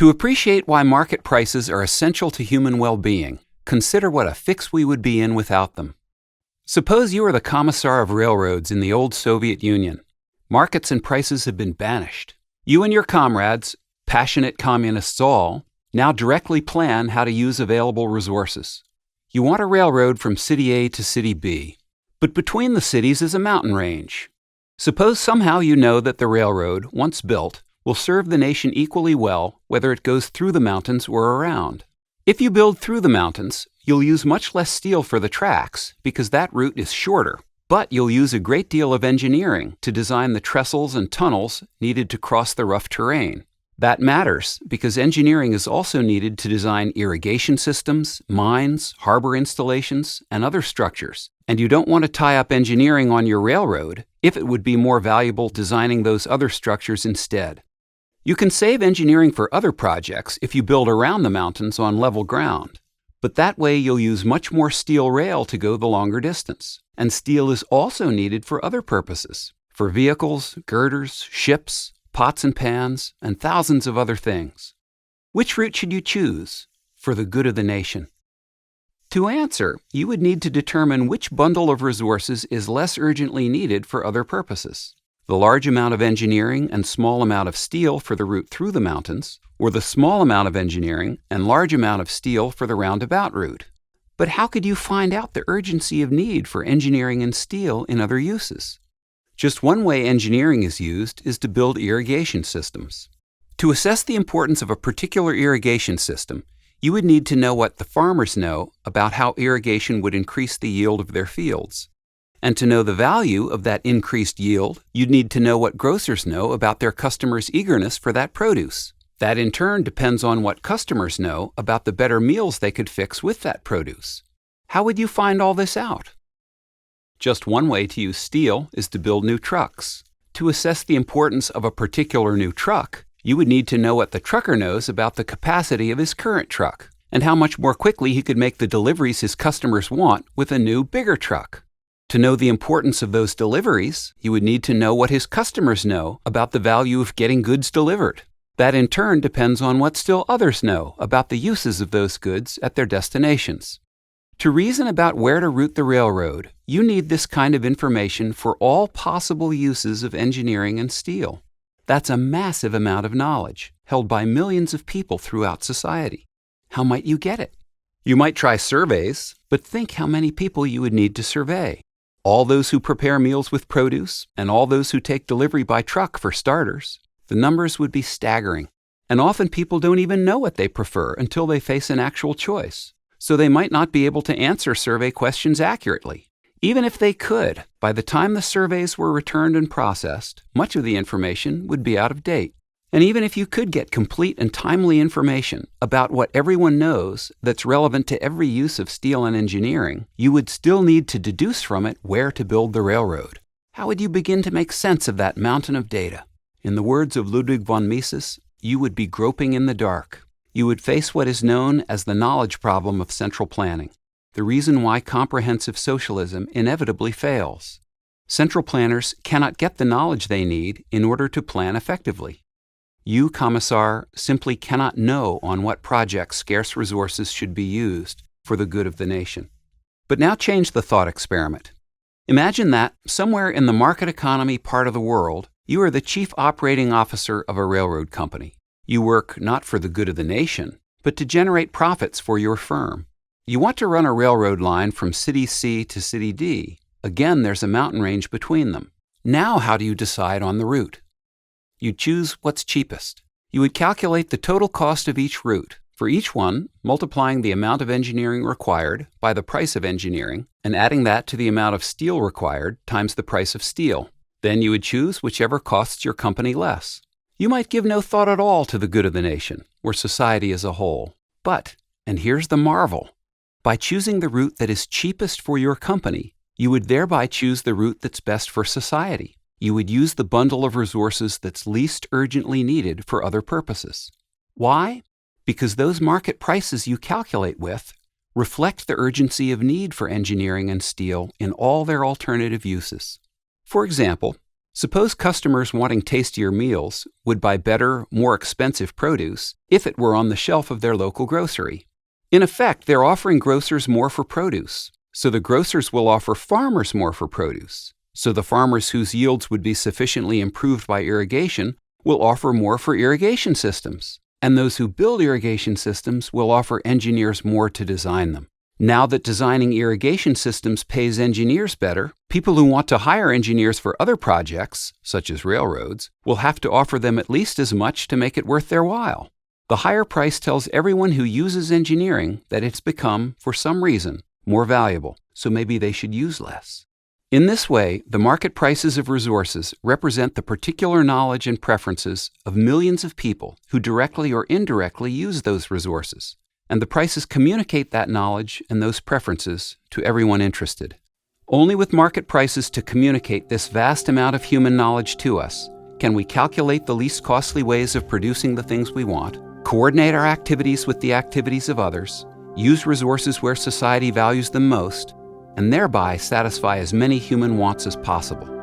To appreciate why market prices are essential to human well-being, consider what a fix we would be in without them. Suppose you are the commissar of railroads in the old Soviet Union. Markets and prices have been banished. You and your comrades, passionate communists all, now directly plan how to use available resources. You want a railroad from city A to city B, but between the cities is a mountain range. Suppose somehow you know that the railroad, once built, will serve the nation equally well whether it goes through the mountains or around. If you build through the mountains, you'll use much less steel for the tracks because that route is shorter, but you'll use a great deal of engineering to design the trestles and tunnels needed to cross the rough terrain. That matters because engineering is also needed to design irrigation systems, mines, harbor installations, and other structures. And you don't want to tie up engineering on your railroad if it would be more valuable designing those other structures instead. You can save engineering for other projects if you build around the mountains on level ground. But that way you'll use much more steel rail to go the longer distance. And steel is also needed for other purposes, for vehicles, girders, ships, pots and pans, and thousands of other things. Which route should you choose for the good of the nation? To answer, you would need to determine which bundle of resources is less urgently needed for other purposes. The large amount of engineering and small amount of steel for the route through the mountains, or the small amount of engineering and large amount of steel for the roundabout route. But how could you find out the urgency of need for engineering and steel in other uses? Just one way engineering is used is to build irrigation systems. To assess the importance of a particular irrigation system, you would need to know what the farmers know about how irrigation would increase the yield of their fields. And to know the value of that increased yield, you'd need to know what grocers know about their customers' eagerness for that produce. That in turn depends on what customers know about the better meals they could fix with that produce. How would you find all this out? Just one way to use steel is to build new trucks. To assess the importance of a particular new truck, you would need to know what the trucker knows about the capacity of his current truck, and how much more quickly he could make the deliveries his customers want with a new, bigger truck. To know the importance of those deliveries, you would need to know what his customers know about the value of getting goods delivered. That in turn depends on what still others know about the uses of those goods at their destinations. To reason about where to route the railroad, you need this kind of information for all possible uses of engineering and steel. That's a massive amount of knowledge, held by millions of people throughout society. How might you get it? You might try surveys, but think how many people you would need to survey. All those who prepare meals with produce, and all those who take delivery by truck for starters. The numbers would be staggering. And often people don't even know what they prefer until they face an actual choice. So they might not be able to answer survey questions accurately. Even if they could, by the time the surveys were returned and processed, much of the information would be out of date. And even if you could get complete and timely information about what everyone knows that's relevant to every use of steel and engineering, you would still need to deduce from it where to build the railroad. How would you begin to make sense of that mountain of data? In the words of Ludwig von Mises, you would be groping in the dark. You would face what is known as the knowledge problem of central planning, the reason why comprehensive socialism inevitably fails. Central planners cannot get the knowledge they need in order to plan effectively. You, commissar, simply cannot know on what projects scarce resources should be used for the good of the nation. But now change the thought experiment. Imagine that, somewhere in the market economy part of the world, you are the chief operating officer of a railroad company. You work not for the good of the nation, but to generate profits for your firm. You want to run a railroad line from city C to city D. Again, there's a mountain range between them. Now how do you decide on the route? You choose what's cheapest. You would calculate the total cost of each route, for each one multiplying the amount of engineering required by the price of engineering, and adding that to the amount of steel required times the price of steel. Then you would choose whichever costs your company less. You might give no thought at all to the good of the nation, or society as a whole. But, and here's the marvel, by choosing the route that is cheapest for your company, you would thereby choose the route that's best for society. You would use the bundle of resources that's least urgently needed for other purposes. Why? Because those market prices you calculate with reflect the urgency of need for engineering and steel in all their alternative uses. For example, Suppose customers wanting tastier meals would buy better, more expensive produce if it were on the shelf of their local grocery. In effect, they're offering grocers more for produce, so the grocers will offer farmers more for produce. So the farmers whose yields would be sufficiently improved by irrigation will offer more for irrigation systems, and those who build irrigation systems will offer engineers more to design them. Now that designing irrigation systems pays engineers better, people who want to hire engineers for other projects, such as railroads, will have to offer them at least as much to make it worth their while. The higher price tells everyone who uses engineering that it's become, for some reason, more valuable, so maybe they should use less. In this way, the market prices of resources represent the particular knowledge and preferences of millions of people who directly or indirectly use those resources, and the prices communicate that knowledge and those preferences to everyone interested. Only with market prices to communicate this vast amount of human knowledge to us can we calculate the least costly ways of producing the things we want, coordinate our activities with the activities of others, use resources where society values them most, and thereby satisfy as many human wants as possible.